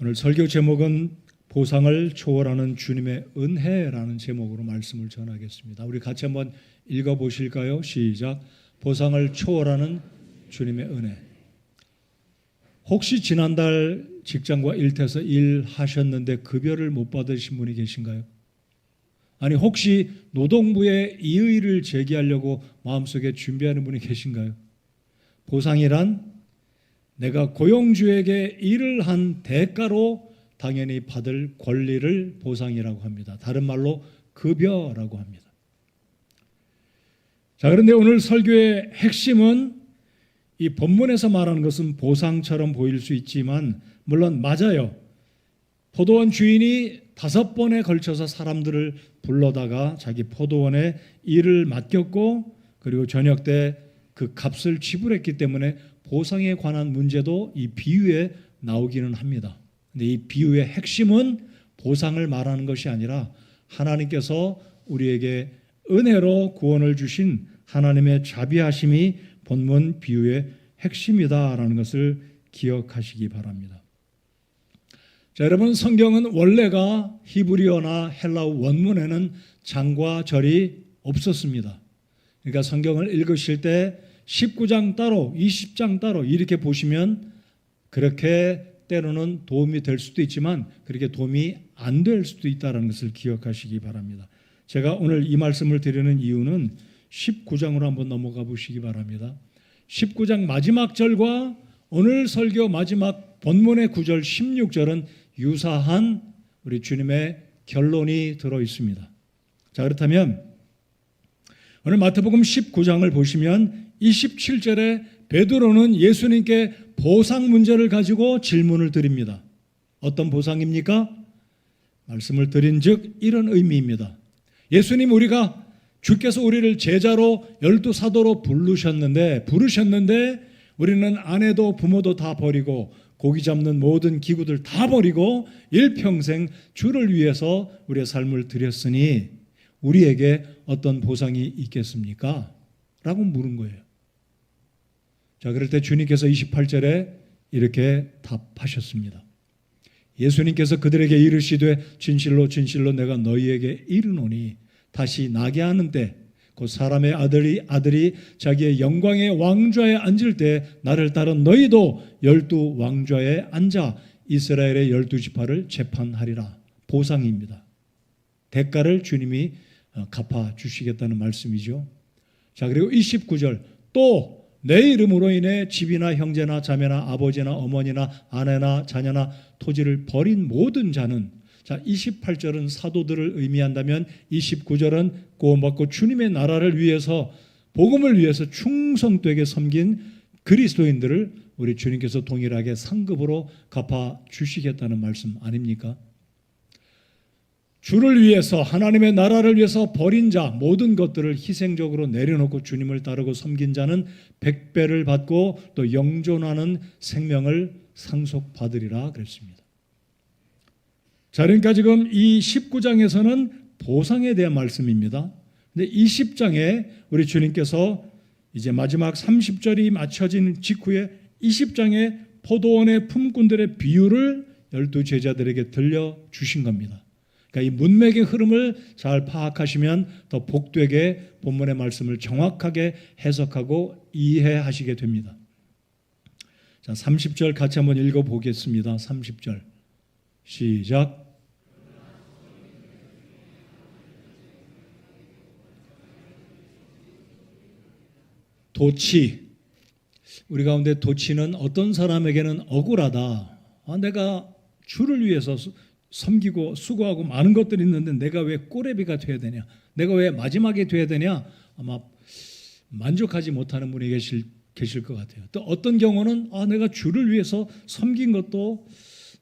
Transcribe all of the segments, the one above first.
오늘 설교 제목은 보상을 초월하는 주님의 은혜라는 제목으로 말씀을 전하겠습니다. 우리 같이 한번 읽어보실까요? 시작. 보상을 초월하는 주님의 은혜. 혹시 지난달 직장과 일터에서 일하셨는데 급여를 못 받으신 분이 계신가요? 아니 혹시 노동부에 이의를 제기하려고 마음속에 준비하는 분이 계신가요? 보상이란 내가 고용주에게 일을 한 대가로 당연히 받을 권리를 보상이라고 합니다. 다른 말로 급여라고 합니다. 자, 그런데 오늘 설교의 핵심은 이 본문에서 말하는 것은 보상처럼 보일 수 있지만 물론 맞아요. 포도원 주인이 5번에 걸쳐서 사람들을 불러다가 자기 포도원에 일을 맡겼고 그리고 저녁 때 그 값을 지불했기 때문에 보상에 관한 문제도 이 비유에 나오기는 합니다. 근데 이 비유의 핵심은 보상을 말하는 것이 아니라 하나님께서 우리에게 은혜로 구원을 주신 하나님의 자비하심이 본문 비유의 핵심이다라는 것을 기억하시기 바랍니다. 자, 여러분, 성경은 원래가 히브리어나 헬라어 원문에는 장과 절이 없었습니다. 그러니까 성경을 읽으실 때 19장 따로 20장 따로 이렇게 보시면 그렇게 때로는 도움이 될 수도 있지만 그렇게 도움이 안 될 수도 있다는 것을 기억하시기 바랍니다. 제가 오늘 이 말씀을 드리는 이유는 19장으로 한번 넘어가 보시기 바랍니다. 19장 마지막 절과 오늘 설교 마지막 본문의 9절 16절은 유사한 우리 주님의 결론이 들어 있습니다. 자, 그렇다면 오늘 마태복음 19장을 보시면 27절에 베드로는 예수님께 보상 문제를 가지고 질문을 드립니다. 어떤 보상입니까? 말씀을 드린 즉 이런 의미입니다. 예수님, 주께서 우리를 제자로 12사도로 부르셨는데 우리는 아내도 부모도 다 버리고 고기 잡는 모든 기구들 다 버리고 일평생 주를 위해서 우리의 삶을 드렸으니 우리에게 어떤 보상이 있겠습니까? 라고 물은 거예요. 자, 그럴 때 주님께서 28절에 이렇게 답하셨습니다. 예수님께서 그들에게 이르시되 진실로 진실로 내가 너희에게 이르노니 다시 나게 하는 때 곧 사람의 아들이 자기의 영광의 왕좌에 앉을 때 나를 따른 너희도 12 왕좌에 앉아 이스라엘의 12지파를 재판하리라. 보상입니다. 대가를 주님이 갚아주시겠다는 말씀이죠. 자, 그리고 29절 또 내 이름으로 인해 집이나 형제나 자매나 아버지나 어머니나 아내나 자녀나 토지를 버린 모든 자는, 자, 28절은 사도들을 의미한다면 29절은 구원받고 주님의 나라를 위해서 복음을 위해서 충성되게 섬긴 그리스도인들을 우리 주님께서 동일하게 상급으로 갚아주시겠다는 말씀 아닙니까? 주를 위해서 하나님의 나라를 위해서 버린 자 모든 것들을 희생적으로 내려놓고 주님을 따르고 섬긴 자는 100배를 받고 또 영존하는 생명을 상속받으리라 그랬습니다. 자, 그러니까 지금 이 19장에서는 보상에 대한 말씀입니다. 근데 20장에 우리 주님께서 이제 마지막 30절이 맞춰진 직후에 20장에 포도원의 품꾼들의 비유를 12 제자들에게 들려주신 겁니다. 그러니까 이 문맥의 흐름을 잘 파악하시면 더 복되게 본문의 말씀을 정확하게 해석하고 이해하시게 됩니다. 자, 30절 같이 한번 읽어보겠습니다. 30절 시작. 도치, 우리 가운데 도치는 어떤 사람에게는 억울하다. 내가 주를 위해서 섬기고 수고하고 많은 것들이 있는데 내가 왜 꼬레비가 돼야 되냐, 내가 왜 마지막에 돼야 되냐, 아마 만족하지 못하는 분이 계실 것 같아요. 또 어떤 경우는 내가 주를 위해서 섬긴 것도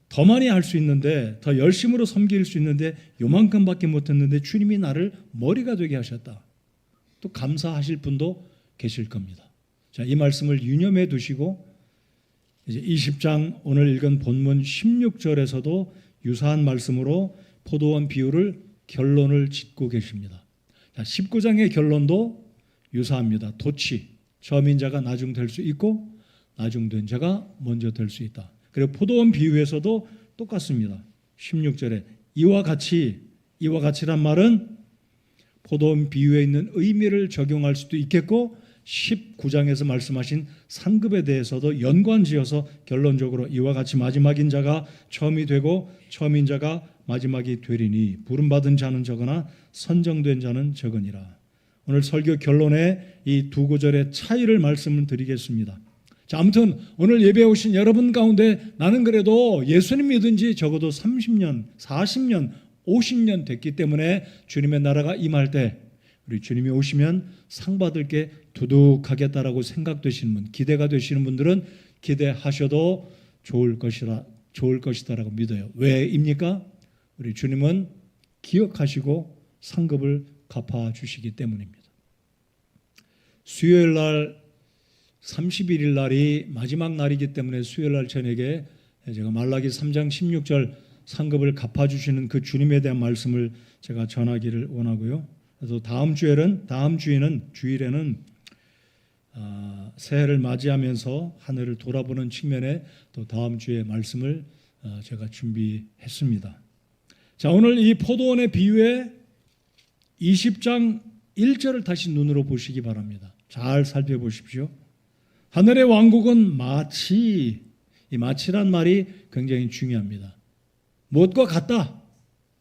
더 많이 할 수 있는데, 더 열심으로 섬길 수 있는데 요만큼밖에 못했는데 주님이 나를 머리가 되게 하셨다. 또 감사하실 분도 계실 겁니다. 자, 이 말씀을 유념해 두시고 이제 20장 오늘 읽은 본문 16절에서도 유사한 말씀으로 포도원 비유를 결론을 짓고 계십니다. 자, 19장의 결론도 유사합니다. 도치, 처음인 자가 나중 될 수 있고 나중된 자가 먼저 될 수 있다. 그리고 포도원 비유에서도 똑같습니다. 16절에 이와 같이란 말은 포도원 비유에 있는 의미를 적용할 수도 있겠고 19장에서 말씀하신 상급에 대해서도 연관지어서 결론적으로 이와 같이 마지막인 자가 처음이 되고 처음인 자가 마지막이 되리니 부름받은 자는 적으나 선정된 자는 적으니라. 오늘 설교 결론에 이 두 구절의 차이를 말씀을 드리겠습니다. 자, 아무튼 오늘 예배에 오신 여러분 가운데 나는 그래도 예수님 믿은 지 적어도 30년, 40년, 50년 됐기 때문에 주님의 나라가 임할 때 우리 주님이 오시면 상 받을 게 두둑하겠다라고 생각되시는 분, 기대가 되시는 분들은 기대하셔도 좋을 것이다라고 믿어요. 왜입니까? 우리 주님은 기억하시고 상급을 갚아주시기 때문입니다. 수요일 날 31일 날이 마지막 날이기 때문에 수요일 날 저녁에 제가 말라기 3장 16절 상급을 갚아주시는 그 주님에 대한 말씀을 제가 전하기를 원하고요. 그래서 다음 주일에는 새해를 맞이하면서 한 해를 돌아보는 측면에 또 다음 주에 말씀을 제가 준비했습니다. 자, 오늘 이 포도원의 비유에 20장 1절을 다시 눈으로 보시기 바랍니다. 잘 살펴보십시오. 하늘의 왕국은 마치, 이 마치란 말이 굉장히 중요합니다. 무엇과 같다?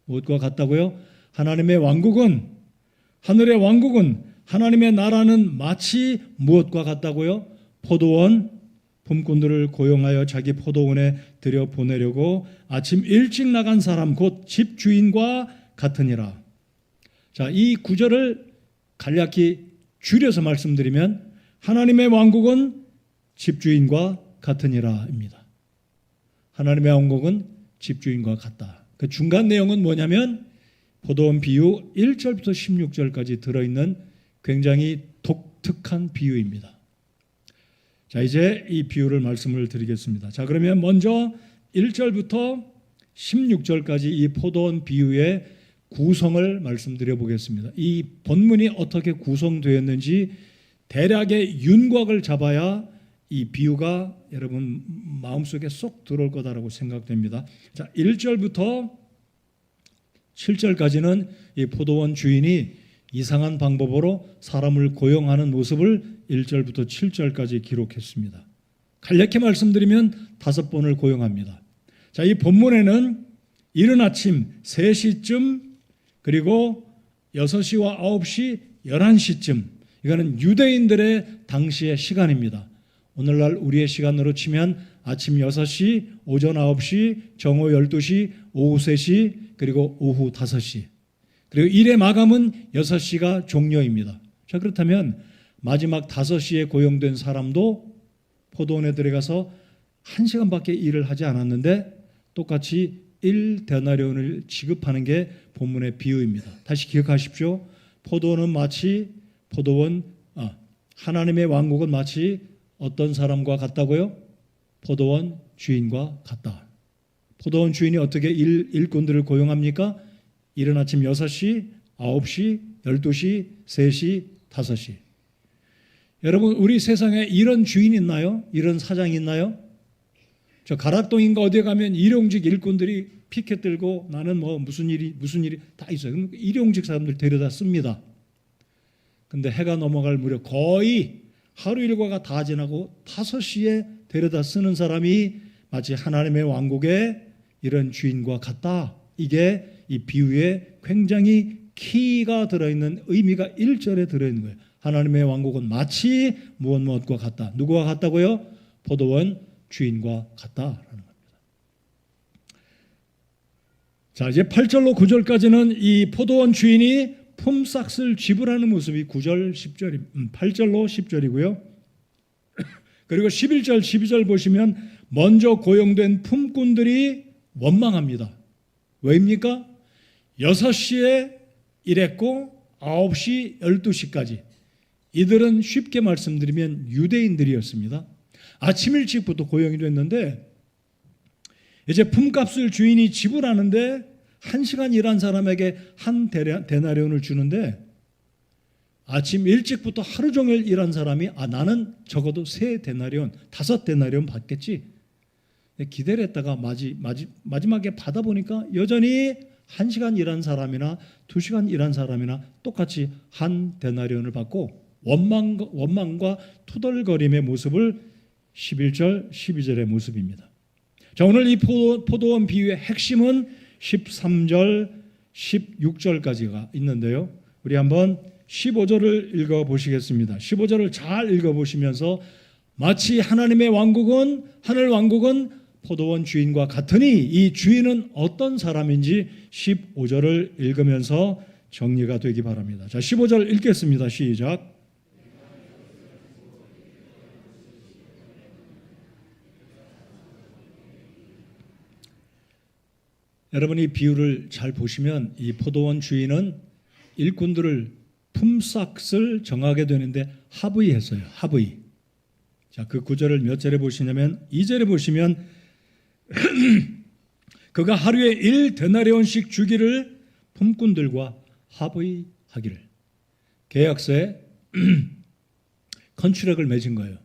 무엇과 같다고요? 하나님의 왕국은, 하늘의 왕국은, 하나님의 나라는 마치 무엇과 같다고요? 포도원 품꾼들을 고용하여 자기 포도원에 들여보내려고 아침 일찍 나간 사람 곧 집주인과 같으니라. 자, 이 구절을 간략히 줄여서 말씀드리면 하나님의 왕국은 집주인과 같으니라입니다. 하나님의 왕국은 집주인과 같다. 그 중간 내용은 뭐냐면 포도원 비유 1절부터 16절까지 들어있는 굉장히 독특한 비유입니다. 자, 이제 이 비유를 말씀을 드리겠습니다. 자, 그러면 먼저 1절부터 16절까지 이 포도원 비유의 구성을 말씀드려 보겠습니다. 이 본문이 어떻게 구성되었는지 대략의 윤곽을 잡아야 이 비유가 여러분 마음속에 쏙 들어올 거다라고 생각됩니다. 자, 1절부터 7절까지는 이 포도원 주인이 이상한 방법으로 사람을 고용하는 모습을 1절부터 7절까지 기록했습니다. 간략히 말씀드리면 5번을 고용합니다. 자, 이 본문에는 이른 아침 3시쯤 그리고 6시와 9시, 11시쯤 이거는 유대인들의 당시의 시간입니다. 오늘날 우리의 시간으로 치면 아침 6시, 오전 9시, 정오 12시, 오후 3시, 그리고 오후 5시. 그리고 일의 마감은 6시가 종료입니다. 자, 그렇다면 마지막 5시에 고용된 사람도 포도원에 들어가서 1시간밖에 일을 하지 않았는데 똑같이 1데나리온을 지급하는 게 본문의 비유입니다. 다시 기억하십시오. 포도원은 마치 하나님의 왕국은 마치 어떤 사람과 같다고요? 포도원 주인과 같다. 포도원 주인이 어떻게 일꾼들을 고용합니까? 이른 아침 6시, 9시, 12시, 3시, 5시. 여러분, 우리 세상에 이런 주인 있나요? 이런 사장 있나요? 저 가락동인가 어디에 가면 일용직 일꾼들이 피켓 들고 나는 뭐 무슨 일이 다 있어요. 그럼 일용직 사람들 데려다 씁니다. 근데 해가 넘어갈 무렵 거의 하루 일과가 다 지나고 5시에 데려다 쓰는 사람이 마치 하나님의 왕국의 이런 주인과 같다. 이게 이 비유에 굉장히 키가 들어있는 의미가 1절에 들어있는 거예요. 하나님의 왕국은 마치 무엇과 같다. 누구와 같다고요? 포도원 주인과 같다라는 겁니다. 자, 이제 8절로 9절까지는 이 포도원 주인이 품삯을 지불하는 모습이 9절, 10절, 8절로 10절이고요. 그리고 11절, 12절 보시면 먼저 고용된 품꾼들이 원망합니다. 왜입니까? 6시에 일했고 9시, 12시까지. 이들은 쉽게 말씀드리면 유대인들이었습니다. 아침 일찍부터 고용이 됐는데 이제 품값을 주인이 지불하는데 1시간 일한 사람에게 한 데나리온을 주는데 아침 일찍부터 하루 종일 일한 사람이 나는 적어도 3데나리온, 5데나리온 받겠지. 기대를 했다가 마지막에 받아보니까 여전히 1시간 일한 사람이나 2시간 일한 사람이나 똑같이 한 데나리온을 받고 원망과 투덜거림의 모습을 11절, 12절의 모습입니다. 자, 오늘 이 포도원 비유의 핵심은 13절, 16절까지가 있는데요. 우리 한번 15절을 읽어보시겠습니다. 15절을 잘 읽어보시면서 마치 하나님의 왕국은, 하늘 왕국은 포도원 주인과 같으니 이 주인은 어떤 사람인지 15절을 읽으면서 정리가 되기 바랍니다. 자, 15절 읽겠습니다. 시작. 여러분, 이 비유를 잘 보시면 이 포도원 주인은 일꾼들을 품삯을 정하게 되는데 합의했어요. 합의. 자, 그 구절을 몇 절에 보시냐면 2절에 보시면 그가 하루에 1데나리온씩 주기를 품꾼들과 합의하기를. 계약서에 컨트랙을 맺은 거예요.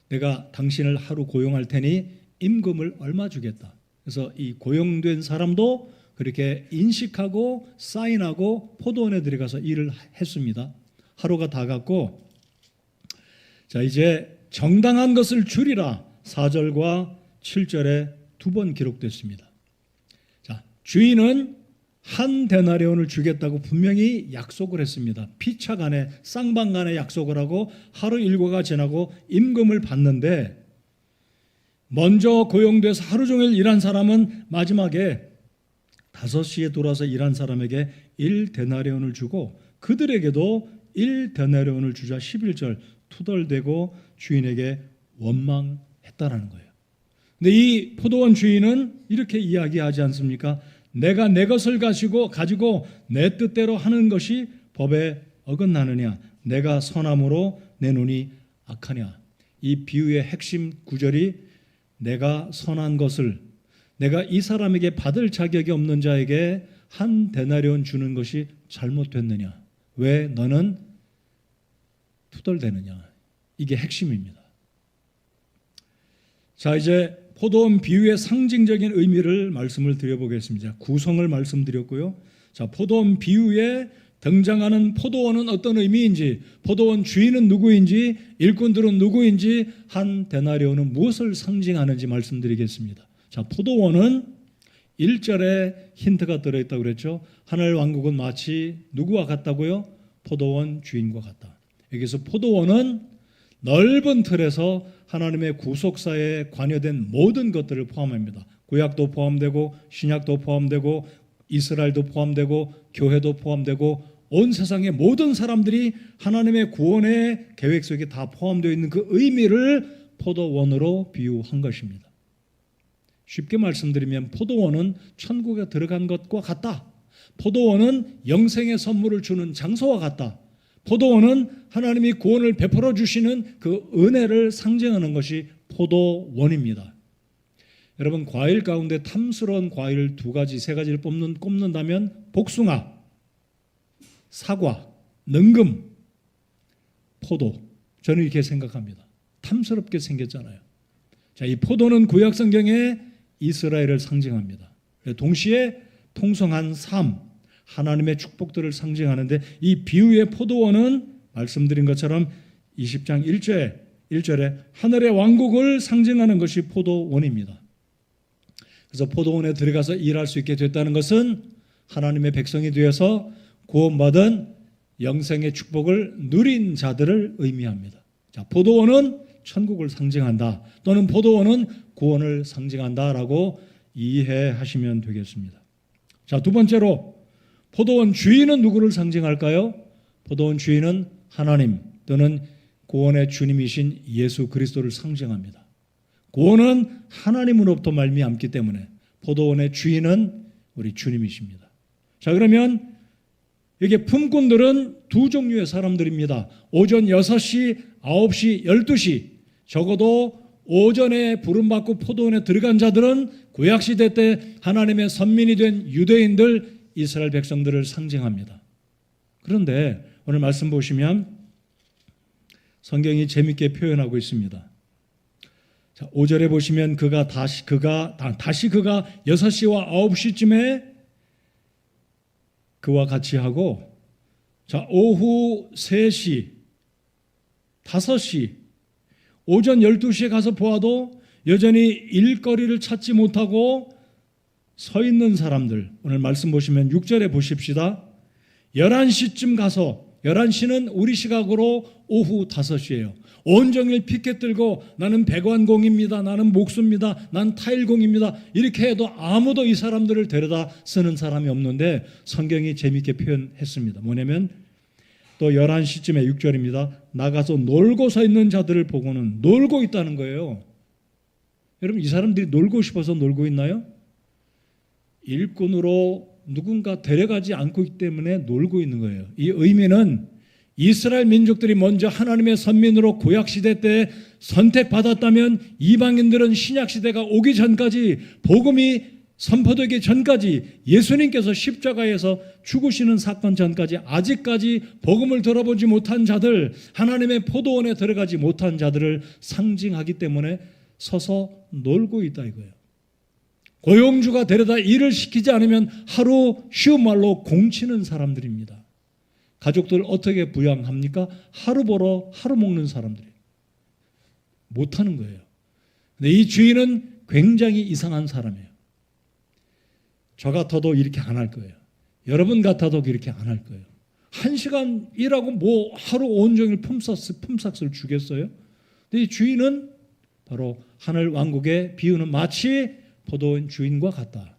내가 당신을 하루 고용할 테니 임금을 얼마 주겠다. 그래서 이 고용된 사람도 그렇게 인식하고 사인하고 포도원에 들어가서 일을 했습니다. 하루가 다 갔고, 자, 이제 정당한 것을 주리라 4절과 7절에 2번 기록됐습니다. 자, 주인은 한 데나리온을 주겠다고 분명히 약속을 했습니다. 피차간에 쌍방간에 약속을 하고 하루 일과가 지나고 임금을 받는데, 먼저 고용돼서 하루 종일 일한 사람은 마지막에 5시에 돌아서 일한 사람에게 1데나리온을 주고 그들에게도 1데나리온을 주자 11절 투덜대고 주인에게 원망했다라는 거예요. 근데 이 포도원 주인은 이렇게 이야기하지 않습니까? 내가 내 것을 가지고 내 뜻대로 하는 것이 법에 어긋나느냐? 내가 선함으로 내 눈이 악하냐? 이 비유의 핵심 구절이 내가 선한 것을, 내가 이 사람에게 받을 자격이 없는 자에게 한 데나리온 주는 것이 잘못됐느냐? 왜 너는 투덜대느냐? 이게 핵심입니다. 자, 이제 포도원 비유의 상징적인 의미를 말씀을 드려보겠습니다. 구성을 말씀드렸고요. 자, 포도원 비유에 등장하는 포도원은 어떤 의미인지, 포도원 주인은 누구인지, 일꾼들은 누구인지, 한 데나리온은 무엇을 상징하는지 말씀드리겠습니다. 자, 포도원은 1절에 힌트가 들어있다고 그랬죠. 하늘 왕국은 마치 누구와 같다고요? 포도원 주인과 같다. 여기서 포도원은 넓은 틀에서 하나님의 구속사에 관여된 모든 것들을 포함합니다. 구약도 포함되고 신약도 포함되고 이스라엘도 포함되고 교회도 포함되고 온 세상의 모든 사람들이 하나님의 구원의 계획 속에 다 포함되어 있는 그 의미를 포도원으로 비유한 것입니다. 쉽게 말씀드리면 포도원은 천국에 들어간 것과 같다. 포도원은 영생의 선물을 주는 장소와 같다. 포도원은 하나님이 구원을 베풀어 주시는 그 은혜를 상징하는 것이 포도원입니다. 여러분, 과일 가운데 탐스러운 과일 2가지, 3가지를 꼽는다면 복숭아, 사과, 능금, 포도. 저는 이렇게 생각합니다. 탐스럽게 생겼잖아요. 자, 이 포도는 구약 성경에 이스라엘을 상징합니다. 동시에 통성한 삶, 하나님의 축복들을 상징하는데 이 비유의 포도원은 말씀드린 것처럼 20장 1절에 하늘의 왕국을 상징하는 것이 포도원입니다. 그래서 포도원에 들어가서 일할 수 있게 됐다는 것은 하나님의 백성이 되어서 구원받은 영생의 축복을 누린 자들을 의미합니다. 자, 포도원은 천국을 상징한다, 또는 포도원은 구원을 상징한다라고 이해하시면 되겠습니다. 자, 2번째로 포도원 주인은 누구를 상징할까요? 포도원 주인은 하나님 또는 구원의 주님이신 예수 그리스도를 상징합니다. 구원은 하나님으로부터 말미암기 때문에 포도원의 주인은 우리 주님이십니다. 자, 그러면 여기 품꾼들은 2 종류의 사람들입니다. 오전 6시, 9시, 12시, 적어도 오전에 부름받고 포도원에 들어간 자들은 구약시대 때 하나님의 선민이 된 유대인들, 이스라엘 백성들을 상징합니다. 그런데 오늘 말씀 보시면 성경이 재밌게 표현하고 있습니다. 자, 5절에 보시면 다시 그가 6시와 9시쯤에 그와 같이 하고, 자, 오후 3시, 5시, 오전 12시에 가서 보아도 여전히 일거리를 찾지 못하고 서 있는 사람들, 오늘 말씀 보시면 6절에 보십시다. 11시쯤 가서, 11시는 우리 시각으로 오후 5시예요. 온종일 피켓 들고 나는 배관공입니다, 나는 목수입니다, 난 타일공입니다, 이렇게 해도 아무도 이 사람들을 데려다 쓰는 사람이 없는데 성경이 재미있게 표현했습니다. 뭐냐면 또 11시쯤에 6절입니다. 나가서 놀고 서 있는 자들을 보고는, 놀고 있다는 거예요. 여러분, 이 사람들이 놀고 싶어서 놀고 있나요? 일꾼으로 누군가 데려가지 않고 있기 때문에 놀고 있는 거예요. 이 의미는 이스라엘 민족들이 먼저 하나님의 선민으로 구약시대 때 선택받았다면 이방인들은 신약시대가 오기 전까지, 복음이 선포되기 전까지, 예수님께서 십자가에서 죽으시는 사건 전까지 아직까지 복음을 들어보지 못한 자들, 하나님의 포도원에 들어가지 못한 자들을 상징하기 때문에 서서 놀고 있다 이거예요. 고용주가 데려다 일을 시키지 않으면 하루, 쉬운 말로 공치는 사람들입니다. 가족들 어떻게 부양합니까? 하루 벌어 하루 먹는 사람들이에요. 못하는 거예요. 근데 이 주인은 굉장히 이상한 사람이에요. 저 같아도 이렇게 안 할 거예요. 여러분 같아도 이렇게 안 할 거예요. 1시간 일하고 뭐 하루 온종일 품삯을 주겠어요? 근데 이 주인은 바로 하늘 왕국의 비유는 마치 포도원 주인과 같다.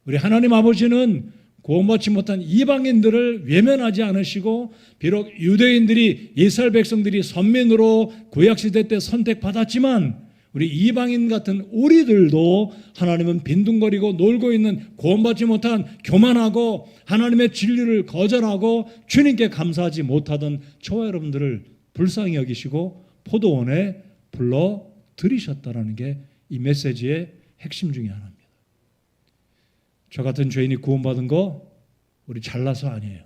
우리 하나님 아버지는 구원받지 못한 이방인들을 외면하지 않으시고, 비록 유대인들이, 이스라엘 백성들이 선민으로 구약시대 때 선택받았지만 우리 이방인 같은 우리들도 하나님은 빈둥거리고 놀고 있는, 구원받지 못한, 교만하고 하나님의 진리를 거절하고 주님께 감사하지 못하던 저와 여러분들을 불쌍히 여기시고 포도원에 불러들이셨다라는 게 이 메시지의 핵심 중에 하나입니다. 저 같은 죄인이 구원받은 거 우리 잘나서 아니에요.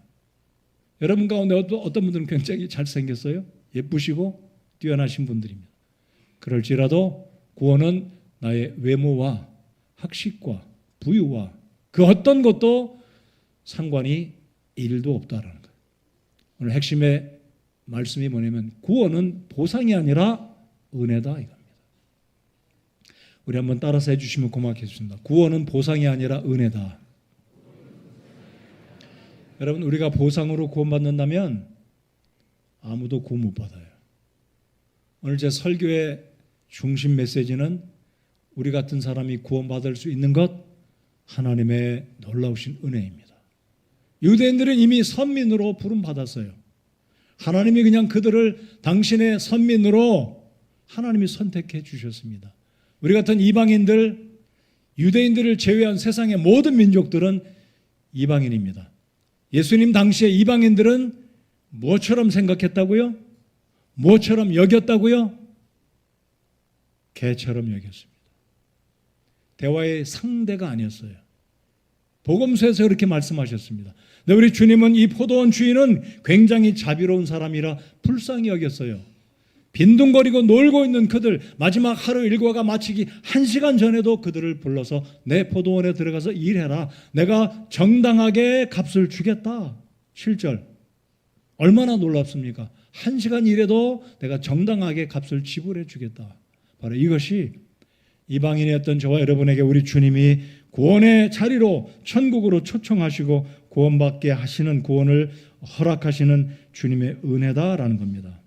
여러분 가운데 어떤 분들은 굉장히 잘생겼어요. 예쁘시고 뛰어나신 분들입니다. 그럴지라도 구원은 나의 외모와 학식과 부유와 그 어떤 것도 상관이 1도 없다라는 거예요. 오늘 핵심의 말씀이 뭐냐면 구원은 보상이 아니라 은혜다 이겁니다. 우리 한번 따라서 해주시면 고맙겠습니다. 구원은 보상이 아니라 은혜다. 여러분, 우리가 보상으로 구원받는다면 아무도 구원 못 받아요. 오늘 제 설교의 중심 메시지는 우리 같은 사람이 구원받을 수 있는 것, 하나님의 놀라우신 은혜입니다. 유대인들은 이미 선민으로 부름받았어요. 하나님이 그냥 그들을 당신의 선민으로 하나님이 선택해 주셨습니다. 우리 같은 이방인들, 유대인들을 제외한 세상의 모든 민족들은 이방인입니다. 예수님 당시에 이방인들은 뭐처럼 생각했다고요? 뭐처럼 여겼다고요? 개처럼 여겼습니다. 대화의 상대가 아니었어요. 복음서에서 그렇게 말씀하셨습니다. 근데 우리 주님은, 이 포도원 주인은 굉장히 자비로운 사람이라 불쌍히 여겼어요. 빈둥거리고 놀고 있는 그들, 마지막 하루 일과가 마치기 1시간 전에도 그들을 불러서 내 포도원에 들어가서 일해라. 내가 정당하게 값을 주겠다. 7절. 얼마나 놀랍습니까? 1시간 일해도 내가 정당하게 값을 지불해 주겠다. 바로 이것이 이방인이었던 저와 여러분에게 우리 주님이 구원의 자리로, 천국으로 초청하시고 구원받게 하시는, 구원을 허락하시는 주님의 은혜다라는 겁니다.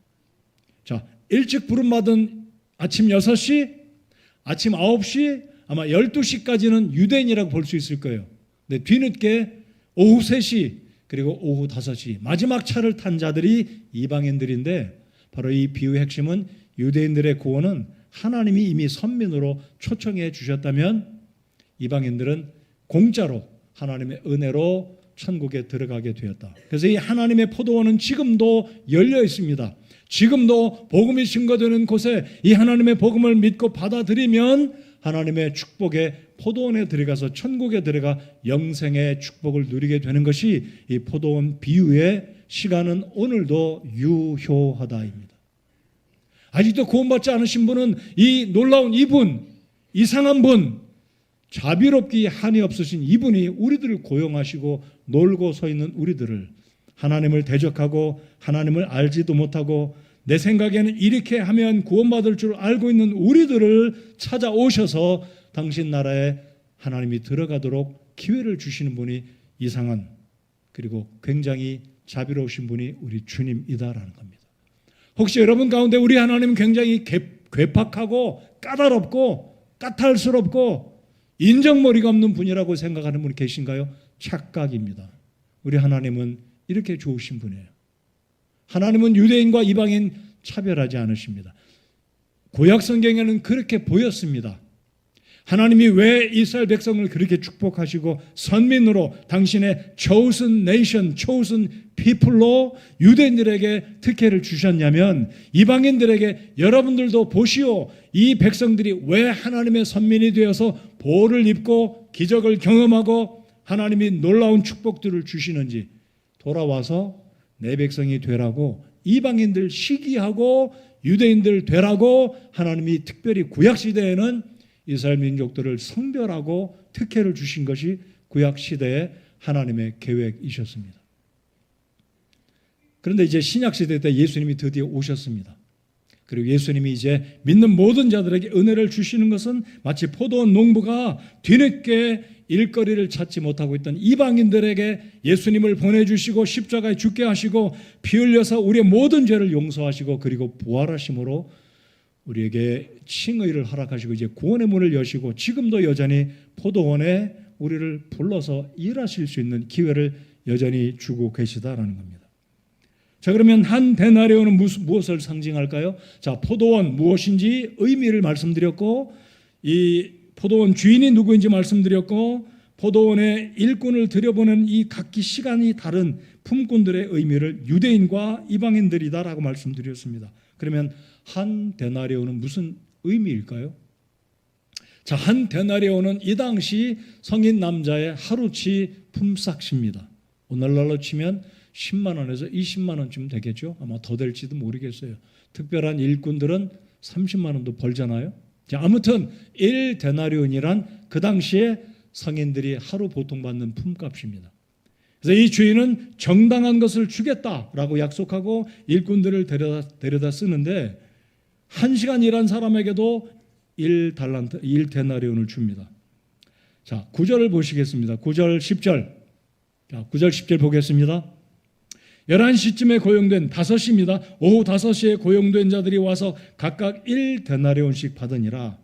자, 일찍 부름받은 아침 6시, 아침 9시, 아마 12시까지는 유대인이라고 볼 수 있을 거예요. 근데 뒤늦게 오후 3시, 그리고 오후 5시, 마지막 차를 탄 자들이 이방인들인데, 바로 이 비유의 핵심은 유대인들의 구원은 하나님이 이미 선민으로 초청해 주셨다면 이방인들은 공짜로 하나님의 은혜로 천국에 들어가게 되었다. 그래서 이 하나님의 포도원은 지금도 열려 있습니다. 지금도 복음이 증거되는 곳에 이 하나님의 복음을 믿고 받아들이면 하나님의 축복의 포도원에 들어가서 천국에 들어가 영생의 축복을 누리게 되는 것이 이 포도원 비유의 시간은 오늘도 유효하다입니다. 아직도 구원받지 않으신 분은 이 놀라운 이분, 이상한 분, 자비롭기 한이 없으신 이분이 우리들을 고용하시고 놀고 서 있는 우리들을, 하나님을 대적하고 하나님을 알지도 못하고 내 생각에는 이렇게 하면 구원받을 줄 알고 있는 우리들을 찾아오셔서 당신 나라에 하나님이 들어가도록 기회를 주시는 분이 이상한, 그리고 굉장히 자비로우신 분이 우리 주님이다라는 겁니다. 혹시 여러분 가운데 우리 하나님은 굉장히 괴팍하고 까다롭고 까탈스럽고 인정머리가 없는 분이라고 생각하는 분이 계신가요? 착각입니다. 우리 하나님은 이렇게 좋으신 분이에요. 하나님은 유대인과 이방인 차별하지 않으십니다. 구약 성경에는 그렇게 보였습니다. 하나님이 왜 이스라엘 백성을 그렇게 축복하시고 선민으로 당신의 chosen nation, chosen people로 유대인들에게 특혜를 주셨냐면, 이방인들에게 여러분들도 보시오, 이 백성들이 왜 하나님의 선민이 되어서 보호를 입고 기적을 경험하고 하나님이 놀라운 축복들을 주시는지 돌아와서 내 백성이 되라고, 이방인들 시기하고 유대인들 되라고 하나님이 특별히 구약시대에는 이스라엘 민족들을 성별하고 특혜를 주신 것이 구약시대의 하나님의 계획이셨습니다. 그런데 이제 신약시대 때 예수님이 드디어 오셨습니다. 그리고 예수님이 이제 믿는 모든 자들에게 은혜를 주시는 것은 마치 포도원 농부가 뒤늦게 일거리를 찾지 못하고 있던 이방인들에게 예수님을 보내주시고 십자가에 죽게 하시고 피 흘려서 우리의 모든 죄를 용서하시고 그리고 부활하심으로 우리에게 칭의를 허락하시고 이제 구원의 문을 여시고 지금도 여전히 포도원에 우리를 불러서 일하실 수 있는 기회를 여전히 주고 계시다라는 겁니다. 자, 그러면 한 데나리온은 무엇을 상징할까요? 자, 포도원 무엇인지 의미를 말씀드렸고, 이 포도원 주인이 누구인지 말씀드렸고, 포도원의 일꾼을 들여보는 이 각기 시간이 다른 품꾼들의 의미를 유대인과 이방인들이다라고 말씀드렸습니다. 그러면 한 데나리온은 무슨 의미일까요? 자, 한 데나리온은 이 당시 성인 남자의 하루치 품삯입니다. 오늘날로 치면 10만 원에서 20만 원쯤 되겠죠. 아마 더 될지도 모르겠어요. 특별한 일꾼들은 30만 원도 벌잖아요. 자, 아무튼 1데나리온이란 그 당시에 성인들이 하루 보통 받는 품값입니다. 그래서 이 주인은 정당한 것을 주겠다라고 약속하고 일꾼들을 데려다 쓰는데, 1시간 일한 사람에게도 1데나리온을 줍니다. 자, 9절을 보시겠습니다. 9절 10절. 자, 9절 10절 보겠습니다. 11시쯤에 고용된 5시입니다. 오후 5시에 고용된 자들이 와서 각각 1데나리온씩 받으니라.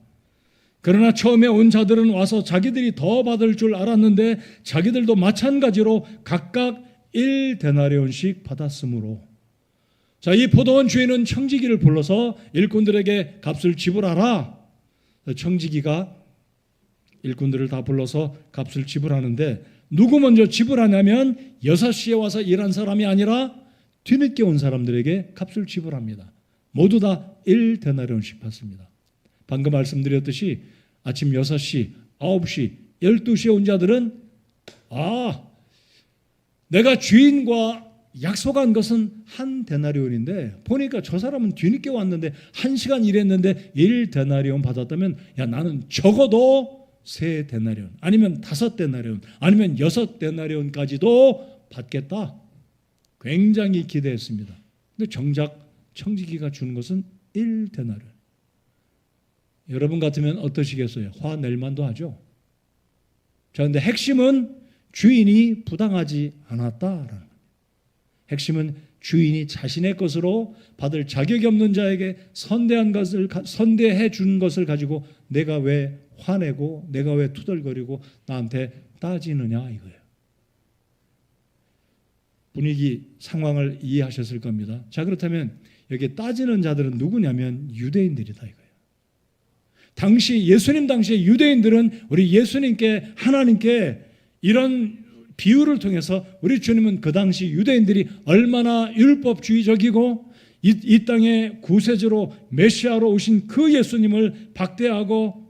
그러나 처음에 온 자들은 와서 자기들이 더 받을 줄 알았는데 자기들도 마찬가지로 각각 1데나리온씩 받았으므로. 자, 이 포도원 주인은 청지기를 불러서 일꾼들에게 값을 지불하라. 청지기가 일꾼들을 다 불러서 값을 지불하는데, 누구 먼저 지불하냐면 6시에 와서 일한 사람이 아니라 뒤늦게 온 사람들에게 값을 지불합니다. 모두 다 1데나리온씩 받습니다. 방금 말씀드렸듯이 아침 6시, 9시, 12시에 온 자들은 내가 주인과 약속한 것은 1데나리온인데 보니까 저 사람은 뒤늦게 왔는데 1시간 일했는데 1데나리온 받았다면, 야, 나는 적어도 3데나리온 아니면 5데나리온 아니면 6데나리온까지도 받겠다. 굉장히 기대했습니다. 근데 정작 청지기가 주는 것은 1데나리온. 여러분 같으면 어떠시겠어요? 화낼 만도 하죠. 자, 근데 핵심은 주인이 부당하지 않았다라는 겁니다. 핵심은 주인이 자신의 것으로 받을 자격이 없는 자에게 선대해 준 것을 가지고 내가 왜 화내고 내가 왜 투덜거리고 나한테 따지느냐 이거예요. 분위기 상황을 이해하셨을 겁니다. 자, 그렇다면 여기 따지는 자들은 누구냐면 유대인들이다 이거예요. 예수님 당시에 유대인들은 우리 예수님께, 하나님께 이런 비유를 통해서 우리 주님은 그 당시 유대인들이 얼마나 율법주의적이고 이 땅에 구세주로 메시아로 오신 그 예수님을 박대하고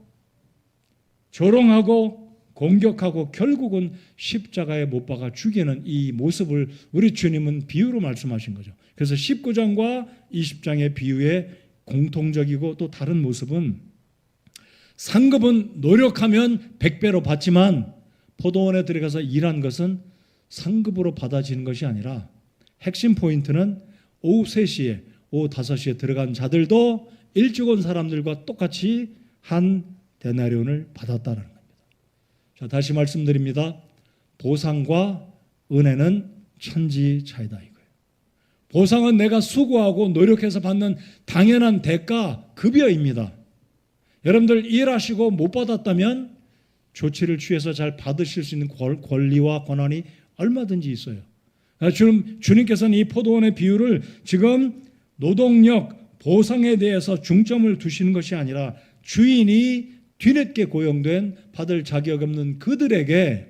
조롱하고 공격하고 결국은 십자가에 못 박아 죽이는 이 모습을 우리 주님은 비유로 말씀하신 거죠. 그래서 19장과 20장의 비유에 공통적이고 또 다른 모습은 상급은 노력하면 100배로 받지만 포도원에 들어가서 일한 것은 상급으로 받아지는 것이 아니라 핵심 포인트는 오후 3시에 오후 5시에 들어간 자들도 일찍 온 사람들과 똑같이 한 데나리온을 받았다는 겁니다. 자, 다시 말씀드립니다. 보상과 은혜는 천지 차이다 이거예요. 보상은 내가 수고하고 노력해서 받는 당연한 대가, 급여입니다. 여러분들 일하시고 못 받았다면 조치를 취해서 잘 받으실 수 있는 권리와 권한이 얼마든지 있어요. 주님께서는 이 포도원의 비유를 지금 노동력, 보상에 대해서 중점을 두시는 것이 아니라 주인이 뒤늦게 고용된 받을 자격 없는 그들에게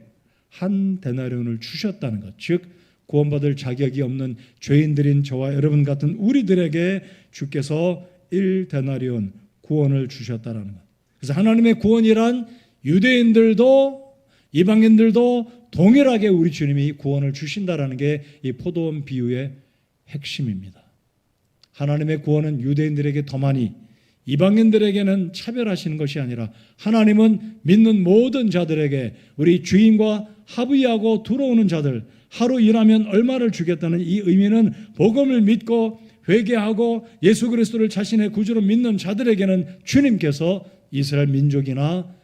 한 데나리온을 주셨다는 것, 즉 구원받을 자격이 없는 죄인들인 저와 여러분 같은 우리들에게 주께서 1데나리온 구원을 주셨다는 것. 그래서 하나님의 구원이란 유대인들도 이방인들도 동일하게 우리 주님이 구원을 주신다라는 게 이 포도원 비유의 핵심입니다. 하나님의 구원은 유대인들에게 더 많이, 이방인들에게는 차별하시는 것이 아니라 하나님은 믿는 모든 자들에게, 우리 주인과 합의하고 들어오는 자들, 하루 일하면 얼마를 주겠다는 이 의미는 복음을 믿고 회개하고 예수 그리스도를 자신의 구주로 믿는 자들에게는 주님께서 이스라엘 민족이나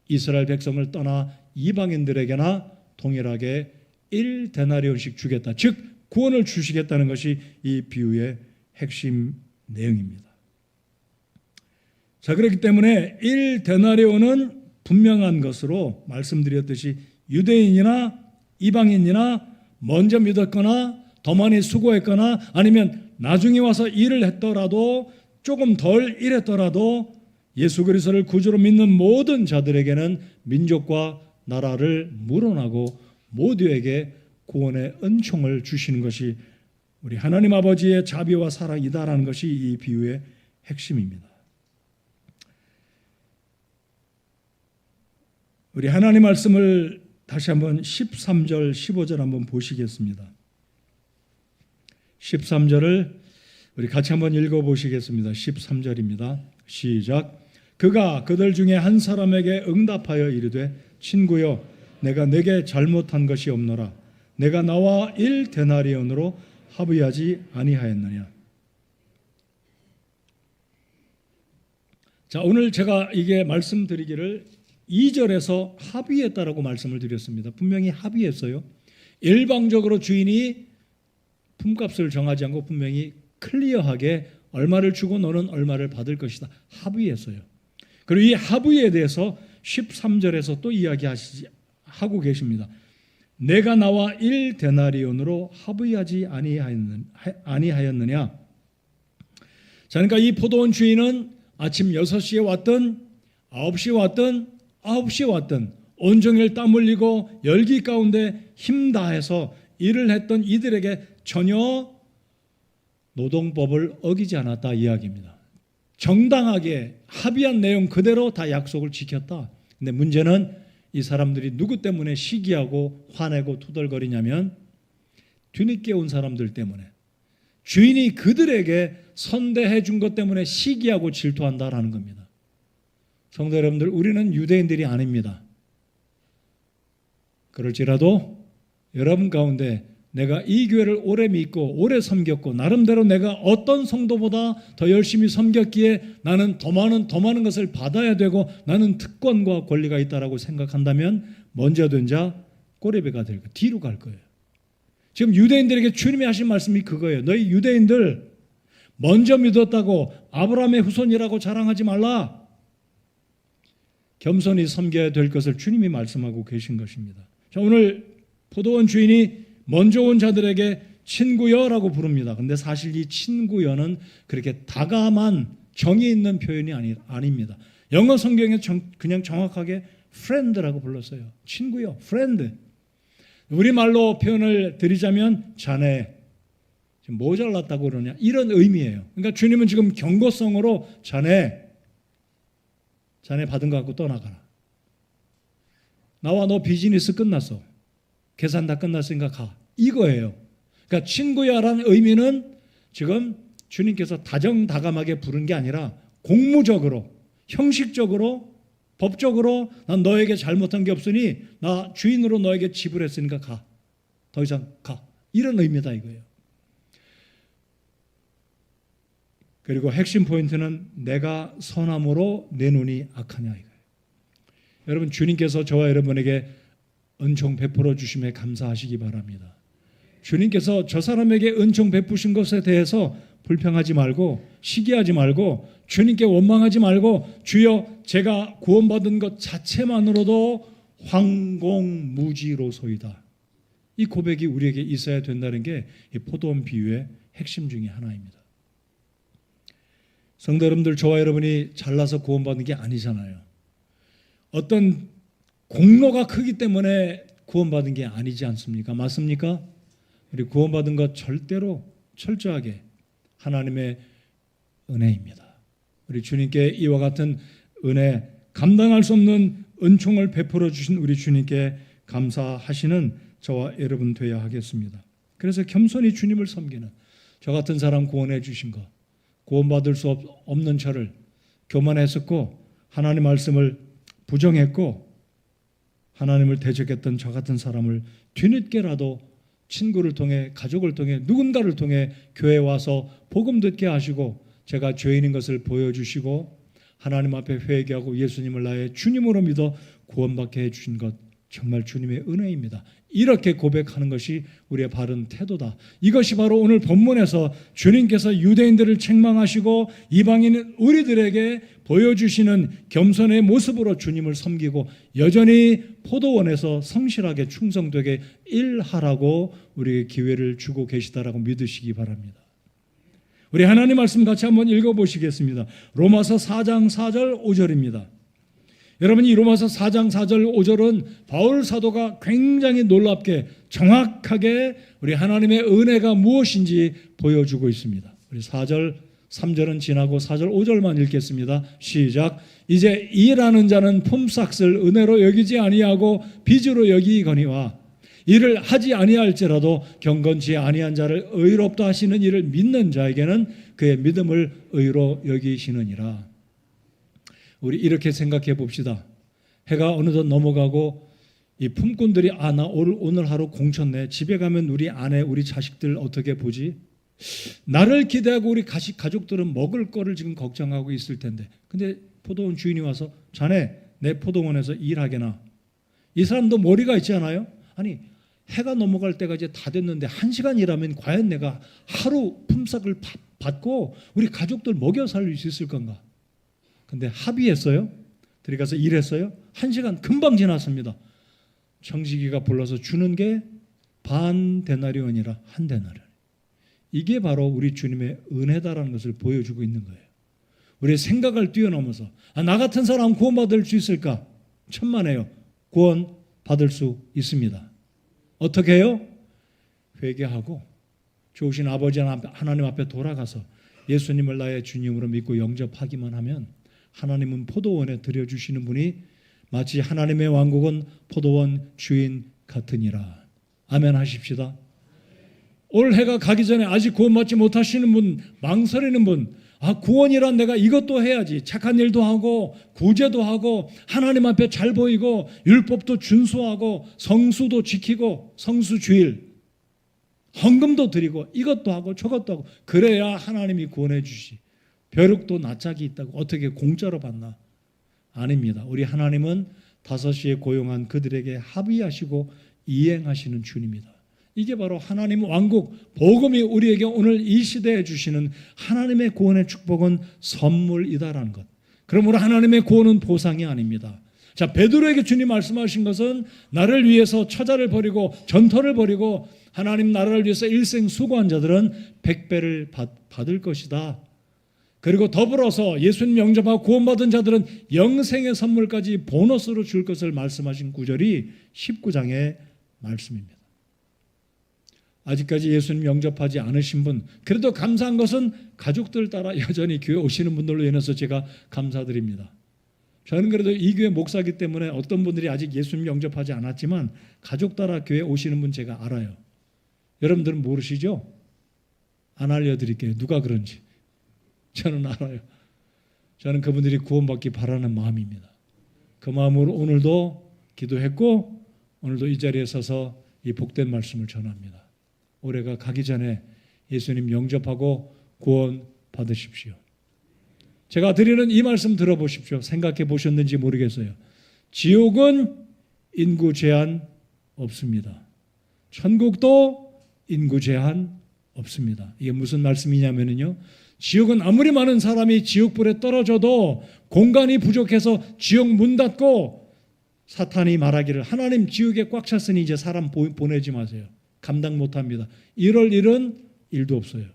이스라엘 백성을 떠나 이방인들에게나 동일하게 1데나리온씩 주겠다, 즉 구원을 주시겠다는 것이 이 비유의 핵심 내용입니다. 자, 그렇기 때문에 1데나리온은 분명한 것으로 말씀드렸듯이 유대인이나 이방인이나 먼저 믿었거나 더 많이 수고했거나 아니면 나중에 와서 일을 했더라도 조금 덜 일했더라도 예수 그리스도를 구주로 믿는 모든 자들에게는 민족과 나라를 물어나고 모두에게 구원의 은총을 주시는 것이 우리 하나님 아버지의 자비와 사랑이다라는 것이 이 비유의 핵심입니다. 우리 하나님 말씀을 다시 한번 13절, 15절 한번 보시겠습니다. 13절을 우리 같이 한번 읽어보시겠습니다. 13절입니다. 시작. 그가 그들 중에 한 사람에게 응답하여 이르되 친구여 내가 내게 잘못한 것이 없노라. 내가 나와 1데나리온으로 합의하지 아니하였느냐. 자, 오늘 제가 이게 말씀드리기를 2절에서 합의했다라고 말씀을 드렸습니다. 분명히 합의했어요. 일방적으로 주인이 품값을 정하지 않고 분명히 클리어하게 얼마를 주고 너는 얼마를 받을 것이다 합의했어요. 그리고 이 합의에 대해서 13절에서 또 이야기하고 계십니다. 내가 나와 1데나리온으로 합의하지 아니하였느냐. 자, 그러니까 이 포도원 주인은 아침 6시에 왔든 9시에 왔든 9시에 왔든 온종일 땀 흘리고 열기 가운데 힘 다해서 일을 했던 이들에게 전혀 노동법을 어기지 않았다 이야기입니다. 정당하게 합의한 내용 그대로 다 약속을 지켰다. 근데 문제는 이 사람들이 누구 때문에 시기하고 화내고 투덜거리냐면 뒤늦게 온 사람들 때문에, 주인이 그들에게 선대해 준 것 때문에 시기하고 질투한다라는 겁니다. 성도 여러분들, 우리는 유대인들이 아닙니다. 그럴지라도 여러분 가운데 내가 이 교회를 오래 믿고 오래 섬겼고 나름대로 내가 어떤 성도보다 더 열심히 섬겼기에 나는 더 많은 것을 받아야 되고 나는 특권과 권리가 있다라고 생각한다면 먼저 된 자 꼬리배가 될 거예요. 뒤로 갈 거예요. 지금 유대인들에게 주님이 하신 말씀이 그거예요. 너희 유대인들 먼저 믿었다고 아브라함의 후손이라고 자랑하지 말라. 겸손히 섬겨야 될 것을 주님이 말씀하고 계신 것입니다. 자, 오늘 포도원 주인이 먼저 온 자들에게 친구여라고 부릅니다. 근데 사실 이 친구여는 그렇게 다감한 정이 있는 표현이 아닙니다. 영어 성경에 그냥 정확하게 friend라고 불렀어요. 친구여, friend. 우리말로 표현을 드리자면 자네, 지금 모자랐다고 그러냐, 이런 의미예요. 그러니까 주님은 지금 경고성으로 자네 받은 거 갖고 떠나가라. 나와 너 비즈니스 끝났어. 계산 다 끝났으니까 가. 이거예요. 그러니까 친구야라는 의미는 지금 주님께서 다정다감하게 부른 게 아니라 공무적으로, 형식적으로, 법적으로 난 너에게 잘못한 게 없으니 나 주인으로 너에게 지불했으니까 가. 더 이상 가. 이런 의미다 이거예요. 그리고 핵심 포인트는 내가 선함으로 내 눈이 악하냐 이거예요. 여러분 주님께서 저와 여러분에게 은총 베풀어 주심에 감사하시기 바랍니다. 주님께서 저 사람에게 은총 베푸신 것에 대해서 불평하지 말고 시기하지 말고 주님께 원망하지 말고 주여 제가 구원받은 것 자체만으로도 황공무지로소이다. 이 고백이 우리에게 있어야 된다는 게 이 포도원 비유의 핵심 중에 하나입니다. 성도 여러분들, 저와 여러분이 잘나서 구원받은 게 아니잖아요. 어떤 공로가 크기 때문에 구원받은 게 아니지 않습니까? 맞습니까? 우리 구원받은 것 절대로 철저하게 하나님의 은혜입니다. 우리 주님께 이와 같은 은혜, 감당할 수 없는 은총을 베풀어 주신 우리 주님께 감사하시는 저와 여러분 되어야 하겠습니다. 그래서 겸손히 주님을 섬기는 저 같은 사람 구원해 주신 것, 구원받을 수 없는 저를 교만했었고 하나님 말씀을 부정했고 하나님을 대적했던 저 같은 사람을 뒤늦게라도 친구를 통해 가족을 통해 누군가를 통해 교회에 와서 복음 듣게 하시고 제가 죄인인 것을 보여주시고 하나님 앞에 회개하고 예수님을 나의 주님으로 믿어 구원받게 해주신 것 정말 주님의 은혜입니다. 이렇게 고백하는 것이 우리의 바른 태도다. 이것이 바로 오늘 본문에서 주님께서 유대인들을 책망하시고 이방인 우리들에게 보여주시는 겸손의 모습으로 주님을 섬기고 여전히 포도원에서 성실하게 충성되게 일하라고 우리에게 기회를 주고 계시다라고 믿으시기 바랍니다. 우리 하나님 말씀 같이 한번 읽어보시겠습니다. 로마서 4장 4절 5절입니다. 여러분 이 로마서 4장 4절 5절은 바울 사도가 굉장히 놀랍게 정확하게 우리 하나님의 은혜가 무엇인지 보여주고 있습니다. 우리 4절 3절은 지나고 4절 5절만 읽겠습니다. 시작. 이제 일하는 자는 품삯을 은혜로 여기지 아니하고 빚으로 여기거니와 이를 하지 아니할지라도 경건치 아니한 자를 의롭다 하시는 이를 믿는 자에게는 그의 믿음을 의로 여기시느니라. 우리 이렇게 생각해 봅시다. 해가 어느덧 넘어가고 이 품꾼들이 나 오늘 하루 공쳤네. 집에 가면 우리 아내 우리 자식들 어떻게 보지? 나를 기대하고 우리 가족들은 먹을 거를 지금 걱정하고 있을 텐데 근데 포도원 주인이 와서 자네 내 포도원에서 일하게나. 이 사람도 머리가 있지 않아요? 아니 해가 넘어갈 때가 이제 다 됐는데 1시간 일하면 과연 내가 하루 품삯을 받고 우리 가족들 먹여 살릴 수 있을 건가? 근데 합의했어요. 들어가서 일했어요. 1시간 금방 지났습니다. 청지기가 불러서 주는 게 반 데나리온이라 한 데나리온. 이게 바로 우리 주님의 은혜다라는 것을 보여주고 있는 거예요. 우리의 생각을 뛰어넘어서 나 같은 사람 구원받을 수 있을까? 천만에요. 구원받을 수 있습니다. 어떻게 해요? 회개하고 좋으신 아버지 하나님 앞에 돌아가서 예수님을 나의 주님으로 믿고 영접하기만 하면 하나님은 포도원에 들여주시는 분이 마치 하나님의 왕국은 포도원 주인 같으니라. 아멘 하십시다. 올 해가 가기 전에 아직 구원받지 못하시는 분, 망설이는 분, 구원이란 내가 이것도 해야지. 착한 일도 하고 구제도 하고 하나님 앞에 잘 보이고 율법도 준수하고 성수도 지키고 성수주일 헌금도 드리고 이것도 하고 저것도 하고 그래야 하나님이 구원해 주시. 벼룩도 낯짝이 있다고 어떻게 공짜로 받나? 아닙니다. 우리 하나님은 5시에 고용한 그들에게 합의하시고 이행하시는 주님이다. 이게 바로 하나님 왕국 복음이 우리에게 오늘 이 시대에 주시는 하나님의 구원의 축복은 선물이다라는 것. 그러므로 하나님의 구원은 보상이 아닙니다. 자, 베드로에게 주님 말씀하신 것은 나를 위해서 처자를 버리고 전터를 버리고 하나님 나라를 위해서 일생 수고한 자들은 100배를 받을 것이다. 그리고 더불어서 예수님 영접하고 구원받은 자들은 영생의 선물까지 보너스로 줄 것을 말씀하신 구절이 19장의 말씀입니다. 아직까지 예수님 영접하지 않으신 분, 그래도 감사한 것은 가족들 따라 여전히 교회 오시는 분들로 인해서 제가 감사드립니다. 저는 그래도 이 교회 목사이기 때문에 어떤 분들이 아직 예수님 영접하지 않았지만 가족 따라 교회 오시는 분 제가 알아요. 여러분들은 모르시죠? 안 알려드릴게요. 누가 그런지. 저는 알아요. 저는 그분들이 구원받기 바라는 마음입니다. 그 마음으로 오늘도 기도했고 오늘도 이 자리에 서서 이 복된 말씀을 전합니다. 올해가 가기 전에 예수님 영접하고 구원 받으십시오. 제가 드리는 이 말씀 들어보십시오. 생각해 보셨는지 모르겠어요. 지옥은 인구 제한 없습니다. 천국도 인구 제한 없습니다. 이게 무슨 말씀이냐면요. 지옥은 아무리 많은 사람이 지옥불에 떨어져도 공간이 부족해서 지옥 문 닫고 사탄이 말하기를 하나님 지옥에 꽉 찼으니 이제 사람 보내지 마세요. 감당 못합니다. 이럴 일은 일도 없어요.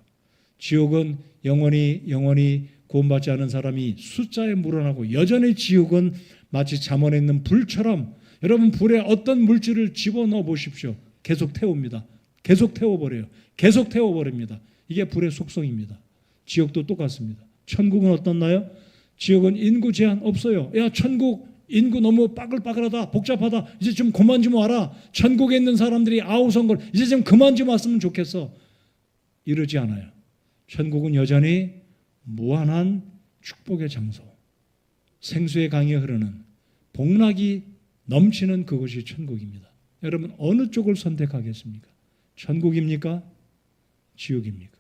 지옥은 영원히 구원받지 않은 사람이 숫자에 물어나고 여전히 지옥은 마치 잠원에 있는 불처럼 여러분 불에 어떤 물질을 집어넣어 보십시오. 계속 태웁니다. 계속 태워버려요. 계속 태워버립니다. 이게 불의 속성입니다. 지옥도 똑같습니다. 천국은 어떻나요? 지옥은 인구 제한 없어요. 야 천국 인구 너무 빠글빠글하다 복잡하다 이제 좀 그만 좀 와라. 천국에 있는 사람들이 아우성걸 이제 좀 그만 좀 왔으면 좋겠어. 이러지 않아요. 천국은 여전히 무한한 축복의 장소, 생수의 강이 흐르는 복락이 넘치는 그것이 천국입니다. 여러분 어느 쪽을 선택하겠습니까? 천국입니까? 지옥입니까?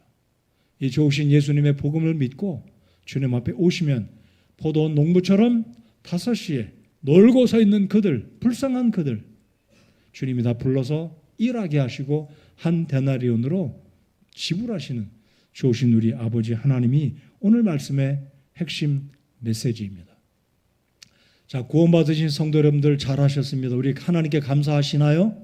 이 좋으신 예수님의 복음을 믿고 주님 앞에 오시면 포도원 농부처럼 5시에 놀고 서 있는 그들, 불쌍한 그들 주님이 다 불러서 일하게 하시고 한 데나리온으로 지불하시는 좋으신 우리 아버지 하나님이 오늘 말씀의 핵심 메시지입니다. 자, 구원받으신 성도 여러분들 잘하셨습니다. 우리 하나님께 감사하시나요?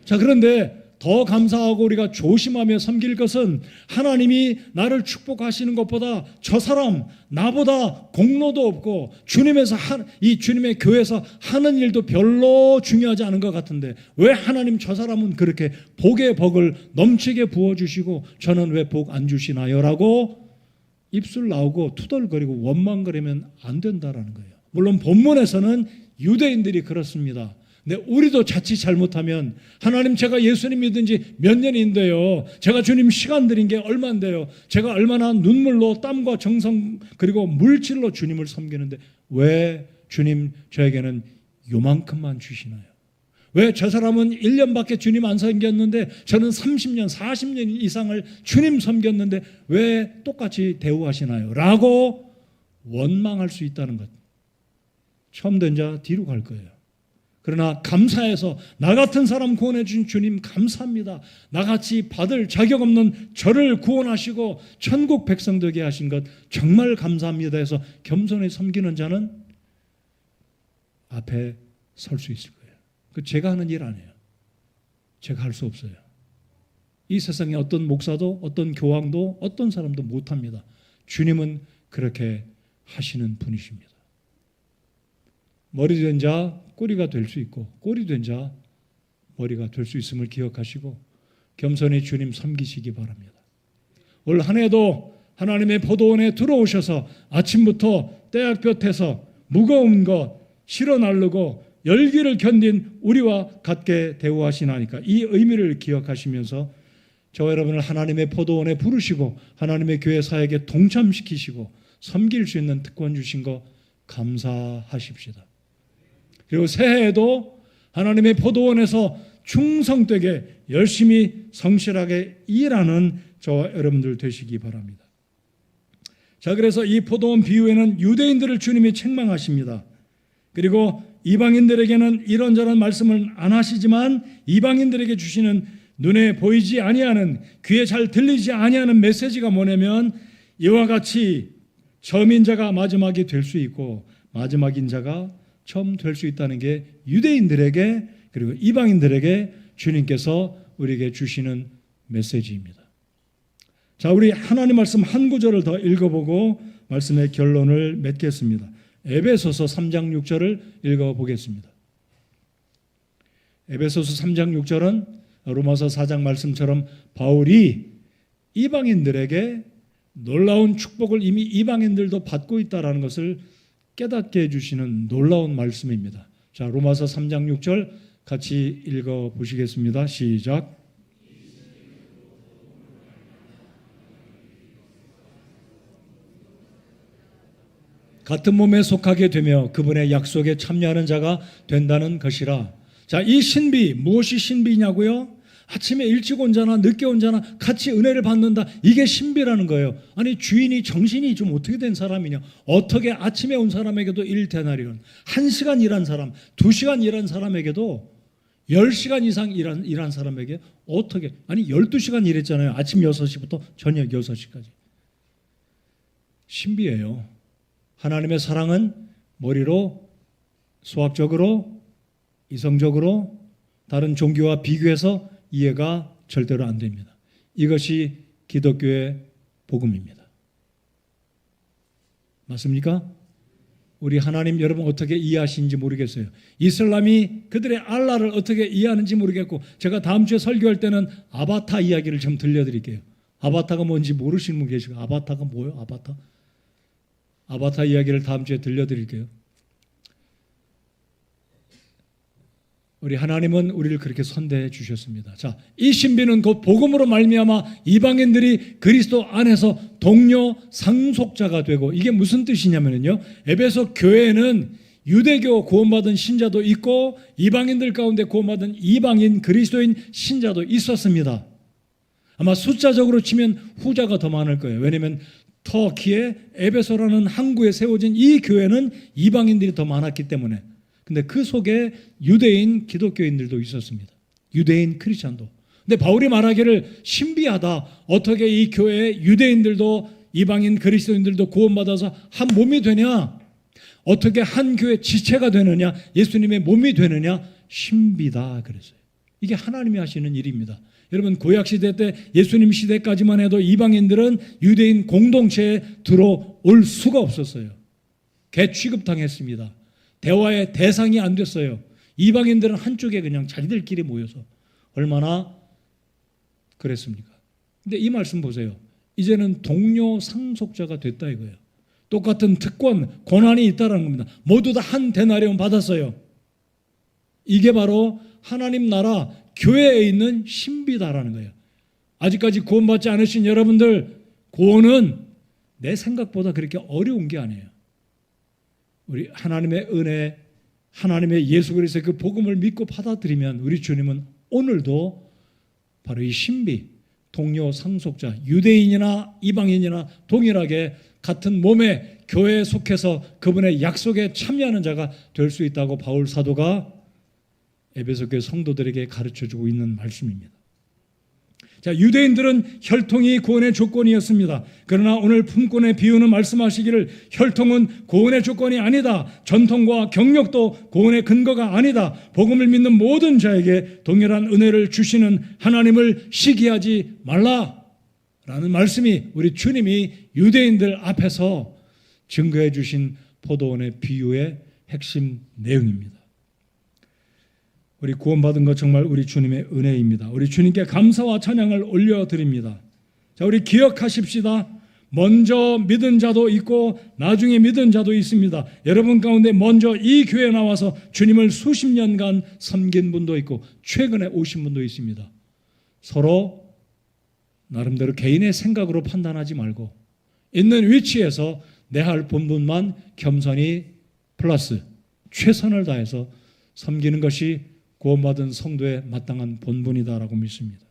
자, 그런데 더 감사하고 우리가 조심하며 섬길 것은 하나님이 나를 축복하시는 것보다 저 사람 나보다 공로도 없고 이 주님의 교회에서 하는 일도 별로 중요하지 않은 것 같은데 왜 하나님 저 사람은 그렇게 복의 복을 넘치게 부어주시고 저는 왜 복 안 주시나요? 라고 입술 나오고 투덜거리고 원망거리면 안 된다라는 거예요. 물론 본문에서는 유대인들이 그렇습니다. 근데 우리도 자칫 잘못하면 하나님 제가 예수님 믿은 지 몇 년인데요. 제가 주님 시간 드린 게 얼마인데요. 제가 얼마나 눈물로 땀과 정성 그리고 물질로 주님을 섬기는데 왜 주님 저에게는 요만큼만 주시나요? 왜 저 사람은 1년밖에 주님 안 섬겼는데 저는 30년 40년 이상을 주님 섬겼는데 왜 똑같이 대우하시나요? 라고 원망할 수 있다는 것. 처음 된 자 뒤로 갈 거예요. 그러나 감사해서 나 같은 사람 구원해 주신 주님 감사합니다. 나같이 받을 자격 없는 저를 구원하시고 천국 백성 되게 하신 것 정말 감사합니다 해서 겸손히 섬기는 자는 앞에 설 수 있을 거예요. 그 제가 하는 일 아니에요. 제가 할 수 없어요. 이 세상에 어떤 목사도 어떤 교황도 어떤 사람도 못합니다. 주님은 그렇게 하시는 분이십니다. 머리 된 자 꼬리가 될 수 있고 꼬리 된 자 머리가 될 수 있음을 기억하시고 겸손히 주님 섬기시기 바랍니다. 올 한 해도 하나님의 포도원에 들어오셔서 아침부터 떼약볕에서 무거운 것 실어 나르고 열기를 견딘 우리와 같게 대우하시나니까 이 의미를 기억하시면서 저와 여러분을 하나님의 포도원에 부르시고 하나님의 교회 사역에 동참시키시고 섬길 수 있는 특권 주신 거 감사하십시다. 그리고 새해에도 하나님의 포도원에서 충성되게 열심히 성실하게 일하는 저와 여러분들 되시기 바랍니다. 자, 그래서 이 포도원 비유에는 유대인들을 주님이 책망하십니다. 그리고 이방인들에게는 이런저런 말씀을 안 하시지만 이방인들에게 주시는 눈에 보이지 아니하는 귀에 잘 들리지 아니하는 메시지가 뭐냐면 이와 같이 처음인 자가 마지막이 될 수 있고 마지막인 자가 처음 될 수 있다는 게 유대인들에게 그리고 이방인들에게 주님께서 우리에게 주시는 메시지입니다. 자, 우리 하나님 말씀 한 구절을 더 읽어보고 말씀의 결론을 맺겠습니다. 에베소서 3장 6절을 읽어보겠습니다. 에베소서 3장 6절은 로마서 4장 말씀처럼 바울이 이방인들에게 놀라운 축복을 이미 이방인들도 받고 있다는 것을 깨닫게 해주시는 놀라운 말씀입니다. 자, 로마서 3장 6절 같이 읽어보시겠습니다. 시작. 같은 몸에 속하게 되며 그분의 약속에 참여하는 자가 된다는 것이라. 자, 이 신비, 무엇이 신비냐고요? 아침에 일찍 온 자나 늦게 온 자나 같이 은혜를 받는다. 이게 신비라는 거예요. 아니, 주인이 정신이 좀 어떻게 된 사람이냐? 어떻게 아침에 온 사람에게도 1데나리온, 1시간 일한 사람, 2시간 일한 사람에게도 10시간 이상 일한 사람에게 어떻게, 아니 12시간 일했잖아요. 아침 6시부터 저녁 6시까지. 신비예요. 하나님의 사랑은 머리로, 수학적으로, 이성적으로 다른 종교와 비교해서 이해가 절대로 안 됩니다. 이것이 기독교의 복음입니다. 맞습니까? 우리 하나님 여러분 어떻게 이해하시는지 모르겠어요. 이슬람이 그들의 알라를 어떻게 이해하는지 모르겠고, 제가 다음 주에 설교할 때는 아바타 이야기를 좀 들려드릴게요. 아바타가 뭔지 모르시는 분 계시고, 아바타가 뭐예요? 아바타 이야기를 다음 주에 들려드릴게요. 우리 하나님은 우리를 그렇게 선대해 주셨습니다. 자, 이 신비는 곧 복음으로 말미암아 이방인들이 그리스도 안에서 동료 상속자가 되고, 이게 무슨 뜻이냐면요, 에베소 교회에는 유대교 구원받은 신자도 있고 이방인들 가운데 구원받은 이방인 그리스도인 신자도 있었습니다. 아마 숫자적으로 치면 후자가 더 많을 거예요. 왜냐하면 터키의 에베소라는 항구에 세워진 이 교회는 이방인들이 더 많았기 때문에. 근데 그 속에 유대인 기독교인들도 있었습니다. 유대인 크리스찬도. 근데 바울이 말하기를 신비하다. 어떻게 이 교회에 유대인들도 이방인 그리스도인들도 구원받아서 한 몸이 되냐? 어떻게 한 교회 지체가 되느냐? 예수님의 몸이 되느냐? 신비다 그랬어요. 이게 하나님이 하시는 일입니다. 여러분, 구약시대 때 예수님 시대까지만 해도 이방인들은 유대인 공동체에 들어올 수가 없었어요. 개취급당했습니다. 대화의 대상이 안 됐어요. 이방인들은 한쪽에 그냥 자기들끼리 모여서 얼마나 그랬습니까? 근데 이 말씀 보세요. 이제는 동료 상속자가 됐다 이거예요. 똑같은 특권, 권한이 있다는 겁니다. 모두 다 한 데나리온 받았어요. 이게 바로 하나님 나라 교회에 있는 신비다라는 거예요. 아직까지 구원받지 않으신 여러분들, 구원은 내 생각보다 그렇게 어려운 게 아니에요. 우리 하나님의 은혜, 하나님의 예수 그리스도의 그 복음을 믿고 받아들이면 우리 주님은 오늘도 바로 이 신비, 동료 상속자, 유대인이나 이방인이나 동일하게 같은 몸의 교회에 속해서 그분의 약속에 참여하는 자가 될 수 있다고 바울 사도가 에베소 교회 성도들에게 가르쳐주고 있는 말씀입니다. 자, 유대인들은 혈통이 구원의 조건이었습니다. 그러나 오늘 품권의 비유는 말씀하시기를 혈통은 구원의 조건이 아니다. 전통과 경력도 구원의 근거가 아니다. 복음을 믿는 모든 자에게 동일한 은혜를 주시는 하나님을 시기하지 말라라는 말씀이 우리 주님이 유대인들 앞에서 증거해 주신 포도원의 비유의 핵심 내용입니다. 우리 구원받은 것 정말 우리 주님의 은혜입니다. 우리 주님께 감사와 찬양을 올려드립니다. 자, 우리 기억하십시다. 먼저 믿은 자도 있고 나중에 믿은 자도 있습니다. 여러분 가운데 먼저 이 교회에 나와서 주님을 수십 년간 섬긴 분도 있고 최근에 오신 분도 있습니다. 서로 나름대로 개인의 생각으로 판단하지 말고 있는 위치에서 내 할 본분만 겸손히 플러스 최선을 다해서 섬기는 것이 구원받은 성도의 마땅한 본분이다라고 믿습니다.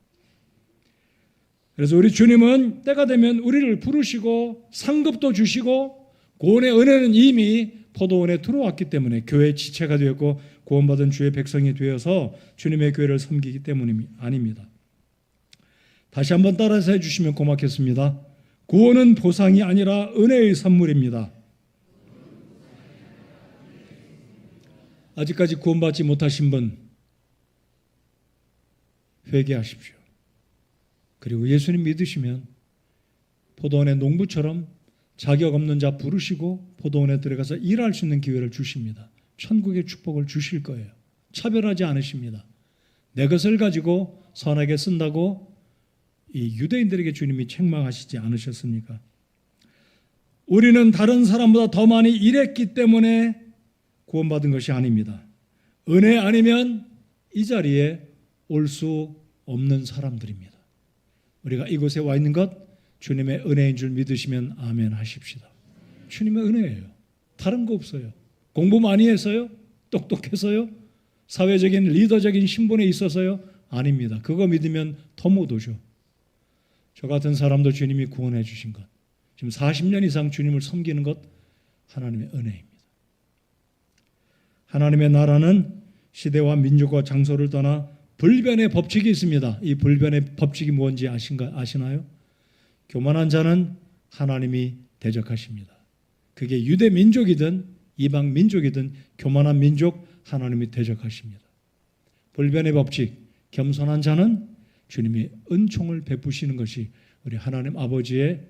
그래서 우리 주님은 때가 되면 우리를 부르시고 상급도 주시고 구원의 은혜는 이미 포도원에 들어왔기 때문에 교회의 지체가 되었고 구원받은 주의 백성이 되어서 주님의 교회를 섬기기 때문이 아닙니다. 다시 한번 따라서 해주시면 고맙겠습니다. 구원은 보상이 아니라 은혜의 선물입니다. 아직까지 구원받지 못하신 분 회개하십시오. 그리고 예수님 믿으시면 포도원의 농부처럼 자격 없는 자 부르시고 포도원에 들어가서 일할 수 있는 기회를 주십니다. 천국의 축복을 주실 거예요. 차별하지 않으십니다. 내 것을 가지고 선하게 쓴다고 이 유대인들에게 주님이 책망하시지 않으셨습니까? 우리는 다른 사람보다 더 많이 일했기 때문에 구원받은 것이 아닙니다. 은혜 아니면 이 자리에 올 수 없는 사람들입니다. 우리가 이곳에 와 있는 것 주님의 은혜인 줄 믿으시면 아멘 하십시다. 주님의 은혜예요. 다른 거 없어요. 공부 많이 해서요? 똑똑해서요? 사회적인 리더적인 신분에 있어서요? 아닙니다. 그거 믿으면 더 못 오죠. 저 같은 사람도 주님이 구원해 주신 것, 지금 40년 이상 주님을 섬기는 것 하나님의 은혜입니다. 하나님의 나라는 시대와 민족과 장소를 떠나 불변의 법칙이 있습니다. 이 불변의 법칙이 뭔지 아시나요? 교만한 자는 하나님이 대적하십니다. 그게 유대 민족이든 이방 민족이든 교만한 민족 하나님이 대적하십니다. 불변의 법칙, 겸손한 자는 주님이 은총을 베푸시는 것이 우리 하나님 아버지의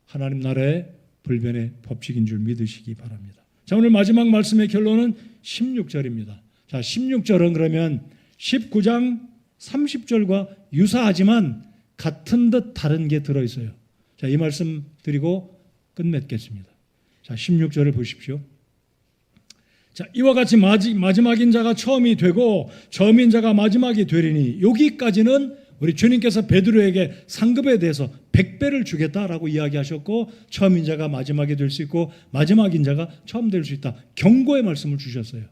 하나님 나라의 불변의 법칙인 줄 믿으시기 바랍니다. 자, 오늘 마지막 말씀의 결론은 16절입니다. 자, 16절은 그러면 19장 30절과 유사하지만 같은 듯 다른 게 들어있어요. 자, 이 말씀 드리고 끝맺겠습니다. 자, 16절을 보십시오. 자, 이와 같이 마지막인 자가 처음이 되고 처음인 자가 마지막이 되리니, 여기까지는 우리 주님께서 베드로에게 상급에 대해서 100배를 주겠다라고 이야기하셨고, 처음인 자가 마지막이 될 수 있고 마지막인 자가 처음 될 수 있다, 경고의 말씀을 주셨어요.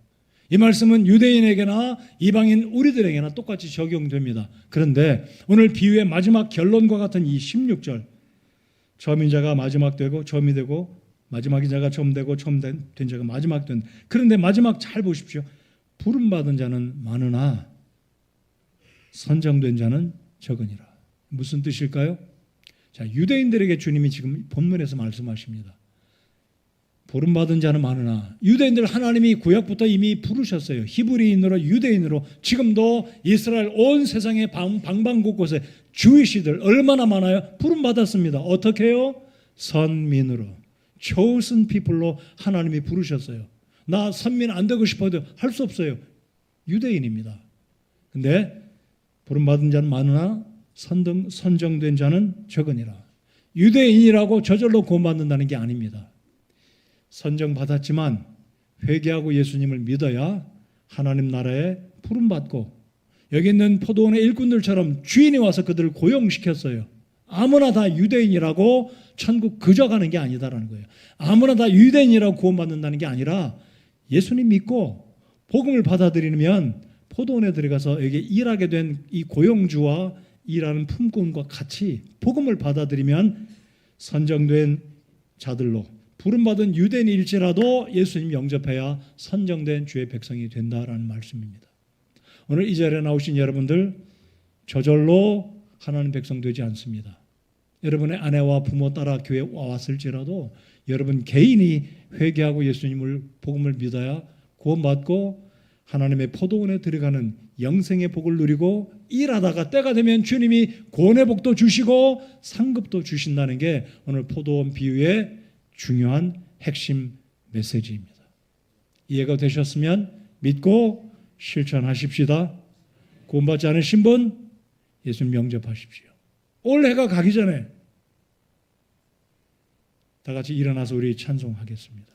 이 말씀은 유대인에게나 이방인 우리들에게나 똑같이 적용됩니다. 그런데 오늘 비유의 마지막 결론과 같은 이 16절, 처음인 자가 마지막 되고 처음이 되고 마지막인 자가 처음 되고 처음 된 자가 마지막 된. 그런데 마지막 잘 보십시오. 부름받은 자는 많으나 선정된 자는 적으니라. 무슨 뜻일까요? 자, 유대인들에게 주님이 지금 본문에서 말씀하십니다. 부름받은 자는 많으나, 유대인들 하나님이 구약부터 이미 부르셨어요. 히브리인으로 유대인으로. 지금도 이스라엘 온 세상의 방방곳곳에 주이시들 얼마나 많아요? 부름받았습니다. 어떻게 해요? 선민으로, chosen people로 하나님이 부르셨어요. 나 선민 안 되고 싶어도 할 수 없어요. 유대인입니다. 근데 부름받은 자는 많으나 선정된 자는 적으니라. 유대인이라고 저절로 구원받는다는 게 아닙니다. 선정받았지만 회개하고 예수님을 믿어야 하나님 나라에 부름받고, 여기 있는 포도원의 일꾼들처럼 주인이 와서 그들을 고용시켰어요. 아무나 다 유대인이라고 천국 그저 가는 게 아니다라는 거예요. 아무나 다 유대인이라고 구원받는다는 게 아니라 예수님 믿고 복음을 받아들이면 포도원에 들어가서 여기 일하게 된 이 고용주와 일하는 품꾼과 같이 복음을 받아들이면 선정된 자들로, 부름받은 유대인일지라도 예수님 영접해야 선정된 주의 백성이 된다라는 말씀입니다. 오늘 이 자리에 나오신 여러분들 저절로 하나님 백성 되지 않습니다. 여러분의 아내와 부모 따라 교회에 왔을지라도 여러분 개인이 회개하고 예수님을 복음을 믿어야 구원받고 하나님의 포도원에 들어가는 영생의 복을 누리고, 일하다가 때가 되면 주님이 구원의 복도 주시고 상급도 주신다는 게 오늘 포도원 비유의 중요한 핵심 메시지입니다. 이해가 되셨으면 믿고 실천하십시다. 구원받지 않으신 분 예수님 영접하십시오. 올 해가 가기 전에 다 같이 일어나서 우리 찬송하겠습니다.